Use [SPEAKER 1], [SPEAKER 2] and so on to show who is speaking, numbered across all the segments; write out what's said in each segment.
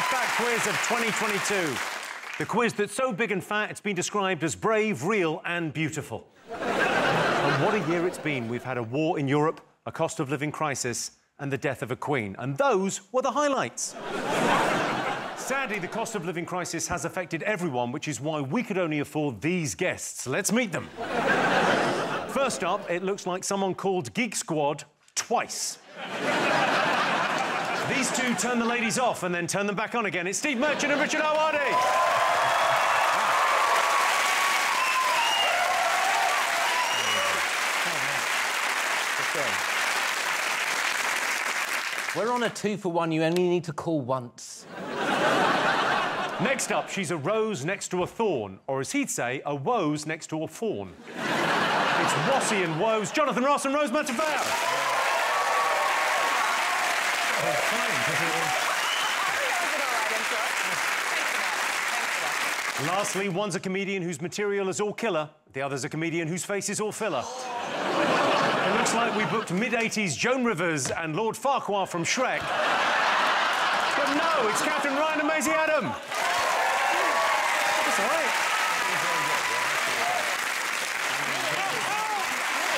[SPEAKER 1] Big Fat Quiz of 2022. The quiz that's so big and fat, it's been described as brave, real and beautiful. And what a year it's been. We've had a war in Europe, a cost of living crisis and the death of a queen. And those were the highlights. Sadly, the cost of living crisis has affected everyone, which is why we could only afford these guests. Let's meet them. First up, it looks like someone called Geek Squad twice. These two turn the ladies off and then turn them back on again. It's Steve Merchant and Richard Awardi.
[SPEAKER 2] We're on a 2-for-1. You only need to call once.
[SPEAKER 1] Next up, she's a rose next to a thorn, or as he'd say, a woes next to a fawn. It's Wassy and Woes, Jonathan Ross and Rose Matafau. Lastly, one's a comedian whose material is all killer, the other's a comedian whose face is all filler. It looks like we booked mid-80s Joan Rivers and Lord Farquhar from Shrek. But no, it's Catherine Ryan and Maisie Adam. That's all right.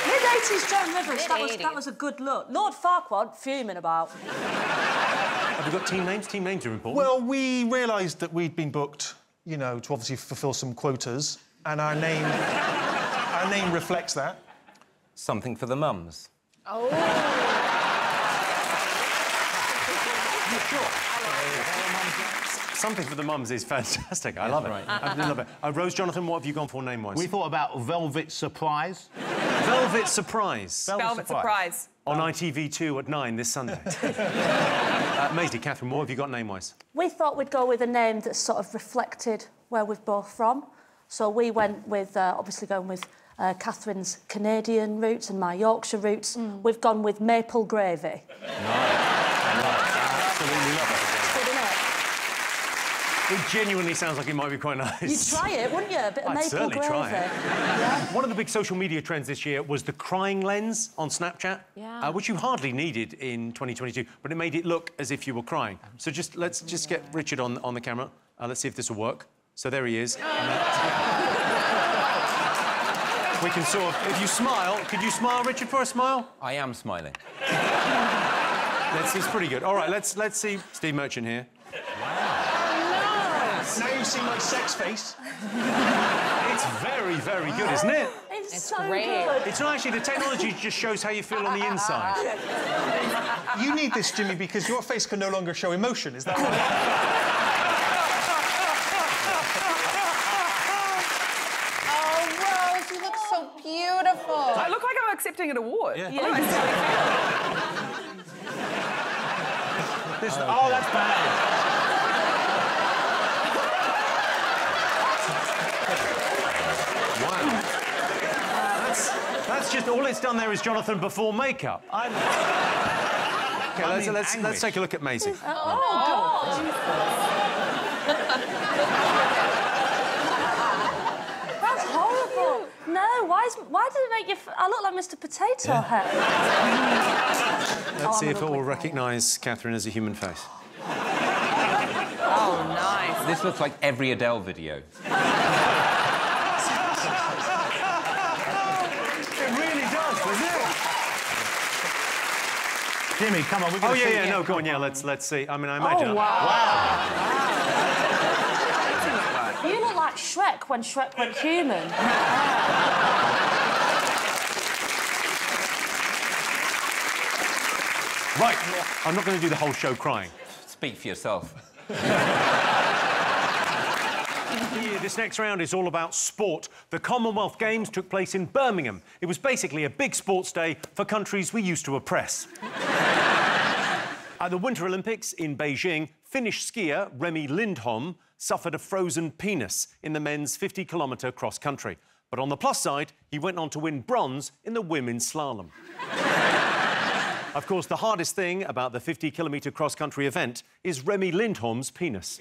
[SPEAKER 3] Mid-80s Joan Rivers, that was a good look. Lord Farquhar, fuming about.
[SPEAKER 1] Have we got team names? Team names are important.
[SPEAKER 4] Well, we realised that we'd been booked, you know, to obviously fulfil some quotas, and our name reflects that.
[SPEAKER 2] Something for the mums.
[SPEAKER 3] Oh.
[SPEAKER 1] Something for the mums is fantastic. I love it.
[SPEAKER 2] Right.
[SPEAKER 1] I love it. Rose, Jonathan, what have you gone for name-wise?
[SPEAKER 5] We thought about Velvet Surprise.
[SPEAKER 1] Velvet Surprise.
[SPEAKER 6] Velvet Surprise.
[SPEAKER 1] On ITV2 at 9 this Sunday. Maisie, Catherine, what have you got name-wise?
[SPEAKER 3] We thought we'd go with a name that sort of reflected where we're both from. So we went with, obviously going with Catherine's Canadian roots and my Yorkshire roots. We've gone with Maple Gravy.
[SPEAKER 1] Absolutely love it.
[SPEAKER 3] Good, isn't it?
[SPEAKER 1] It genuinely sounds like it might be quite nice.
[SPEAKER 3] You'd try it, wouldn't you? A bit of
[SPEAKER 1] I'd
[SPEAKER 3] maple
[SPEAKER 1] certainly
[SPEAKER 3] gravy.
[SPEAKER 1] try it.
[SPEAKER 3] Yeah.
[SPEAKER 1] One of the big social media trends this year was the crying lens on Snapchat, which you hardly needed in 2022, but it made it look as if you were crying. So let's just get Richard on the camera. Let's see if this will work. So there he is. We can sort of... If you smile... Could you smile, Richard, for a smile?
[SPEAKER 2] I am smiling.
[SPEAKER 1] It's pretty good. All right, let's see Steve Merchant here.
[SPEAKER 4] Now you see my sex face.
[SPEAKER 1] It's very, very good, isn't it?
[SPEAKER 3] It's so
[SPEAKER 6] great.
[SPEAKER 3] good.
[SPEAKER 1] It's not actually... The technology just shows how you feel on the inside.
[SPEAKER 4] You need this, Jimmy, because your face can no longer show emotion. Is that right?
[SPEAKER 6] You look so beautiful. I look like I'm accepting an award.
[SPEAKER 1] Yeah.
[SPEAKER 5] Oh, that's bad.
[SPEAKER 1] Wow. That's just... All it's done there is Jonathan before makeup. OK, let's take a look at Maisie.
[SPEAKER 3] Oh, God. That's horrible. No, why did it make you... I look like Mr. Potato Head.
[SPEAKER 1] Let's see if it will recognise Catherine as a human face.
[SPEAKER 6] Oh, nice.
[SPEAKER 2] This looks like every Adele video.
[SPEAKER 1] It really does, doesn't it?
[SPEAKER 5] Jimmy, come on, we're
[SPEAKER 1] Oh,
[SPEAKER 5] going to
[SPEAKER 1] yeah, no, go on, yeah, let's see. I mean, I imagine...
[SPEAKER 3] Oh, wow. You look like Shrek when Shrek went human.
[SPEAKER 1] Right, I'm not going to do the whole show crying.
[SPEAKER 2] Speak for yourself.
[SPEAKER 1] This next round is all about sport. The Commonwealth Games took place in Birmingham. It was basically a big sports day for countries we used to oppress. At the Winter Olympics in Beijing, Finnish skier Remi Lindholm suffered a frozen penis in the men's 50-kilometre cross-country. But on the plus side, he went on to win bronze in the women's slalom. Of course, the hardest thing about the 50-kilometre cross-country event is Remi Lindholm's penis.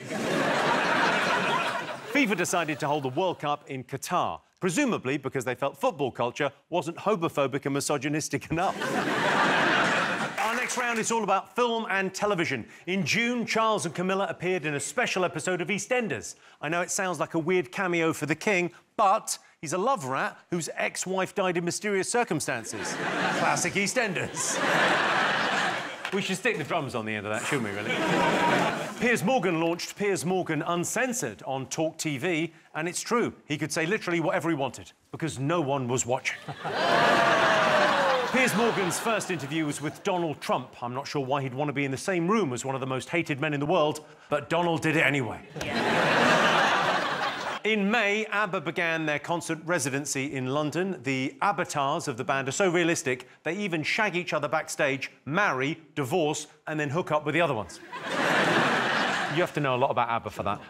[SPEAKER 1] FIFA decided to hold the World Cup in Qatar, presumably because they felt football culture wasn't homophobic and misogynistic enough. Our next round is all about film and television. In June, Charles and Camilla appeared in a special episode of EastEnders. I know it sounds like a weird cameo for the king, but he's a love rat whose ex-wife died in mysterious circumstances. Classic EastEnders. We should stick the drums on the end of that, shouldn't we, really? Piers Morgan launched Piers Morgan Uncensored on Talk TV, and it's true. He could say literally whatever he wanted, because no one was watching. Piers Morgan's first interview was with Donald Trump. I'm not sure why he'd want to be in the same room as one of the most hated men in the world, but Donald did it anyway. In May, ABBA began their concert residency in London. The avatars of the band are so realistic, they even shag each other backstage, marry, divorce, and then hook up with the other ones. You have to know a lot about ABBA for that.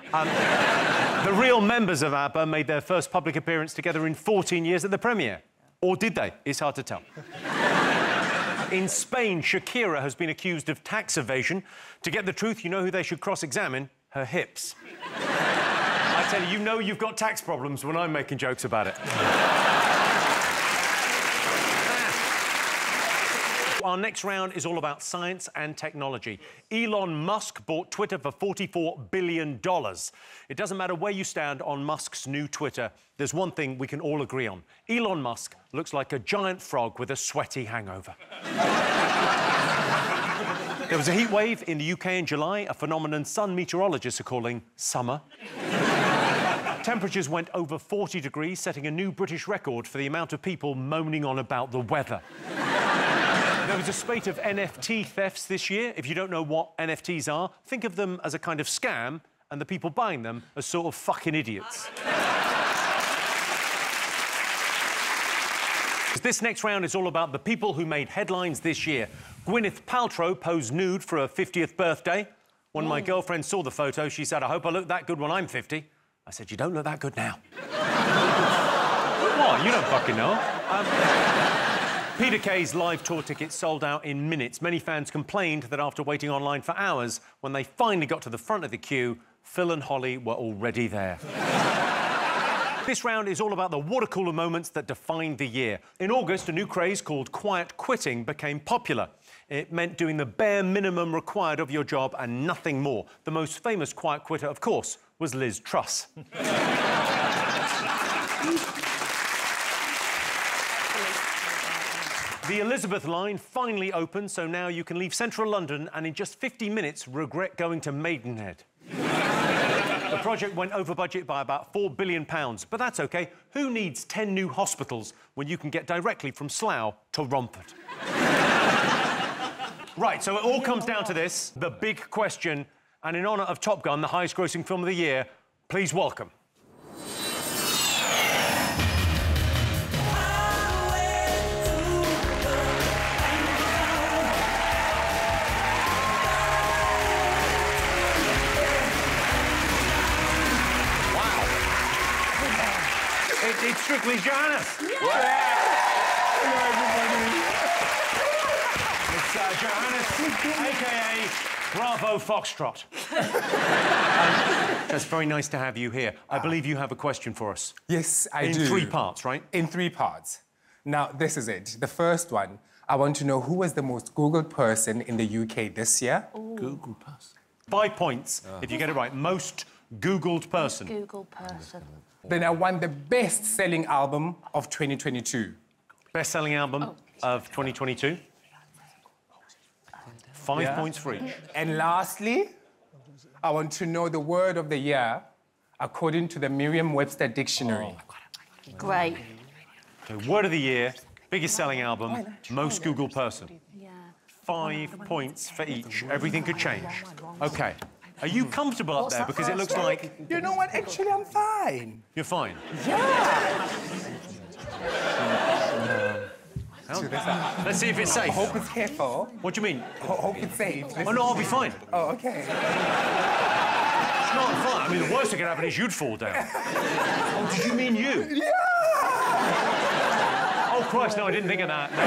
[SPEAKER 1] The real members of ABBA made their first public appearance together in 14 years at the premiere. Or did they? It's hard to tell. In Spain, Shakira has been accused of tax evasion. To get the truth, you know who they should cross-examine? Her hips. I tell you, you know you've got tax problems when I'm making jokes about it. Our next round is all about science and technology. Elon Musk bought Twitter for $44 billion. It doesn't matter where you stand on Musk's new Twitter, there's one thing we can all agree on. Elon Musk looks like a giant frog with a sweaty hangover. There was a heat wave in the UK in July, a phenomenon some meteorologists are calling summer. Temperatures went over 40 degrees, setting a new British record for the amount of people moaning on about the weather. There was a spate of NFT thefts this year. If you don't know what NFTs are, think of them as a kind of scam and the people buying them as sort of fucking idiots. This next round is all about the people who made headlines this year. Gwyneth Paltrow posed nude for her 50th birthday. When my girlfriend saw the photo, she said, "I hope I look that good when I'm 50. I said, "You don't look that good now." What? You don't fucking know. Peter Kay's live tour tickets sold out in minutes. Many fans complained that after waiting online for hours, when they finally got to the front of the queue, Phil and Holly were already there. This round is all about the water cooler moments that defined the year. In August, a new craze called quiet quitting became popular. It meant doing the bare minimum required of your job and nothing more. The most famous quiet quitter, of course, was Liz Truss. The Elizabeth line finally opened, so now you can leave central London and in just 50 minutes regret going to Maidenhead. The project went over budget by about £4 billion, but that's OK. Who needs 10 new hospitals when you can get directly from Slough to Romford? Right, so it all comes down to this, the big question, and in honour of Top Gun, the highest-grossing film of the year, please welcome... It's Strictly Johannes. Yeah. Hello, everybody. It's Johannes, a.k.a. Bravo Foxtrot. It's very nice to have you here. I believe you have a question for us.
[SPEAKER 7] Yes, I do.
[SPEAKER 1] In 3 parts, right?
[SPEAKER 7] In 3 parts. Now, this is it. The first one, I want to know who was the most Googled person in the UK this year?
[SPEAKER 3] Ooh.
[SPEAKER 5] Googled person.
[SPEAKER 1] 5 points if you get it right. Most Googled person.
[SPEAKER 3] Google person.
[SPEAKER 7] Then I want the best-selling album of 2022.
[SPEAKER 1] Best-selling album of 2022. 5 points for each.
[SPEAKER 7] And lastly, I want to know the word of the year according to the Merriam-Webster dictionary.
[SPEAKER 3] Great.
[SPEAKER 1] So, word of the year, biggest-selling album, most Googled person.
[SPEAKER 3] Yeah.
[SPEAKER 1] 5 points for each. Everything could change. OK. Are you comfortable up there? Because it looks like...
[SPEAKER 7] You know what? Actually, I'm fine.
[SPEAKER 1] You're fine?
[SPEAKER 7] Yeah.
[SPEAKER 1] Let's see if it's safe.
[SPEAKER 7] I hope it's careful.
[SPEAKER 1] What do you mean?
[SPEAKER 7] I hope it's safe.
[SPEAKER 1] Oh, no, I'll be fine.
[SPEAKER 7] Oh, OK.
[SPEAKER 1] No, I'm fine. I mean, the worst that could happen is you'd fall down. Oh, did you mean you?
[SPEAKER 7] Yeah!
[SPEAKER 1] Oh, Christ, no, I didn't think of that. No.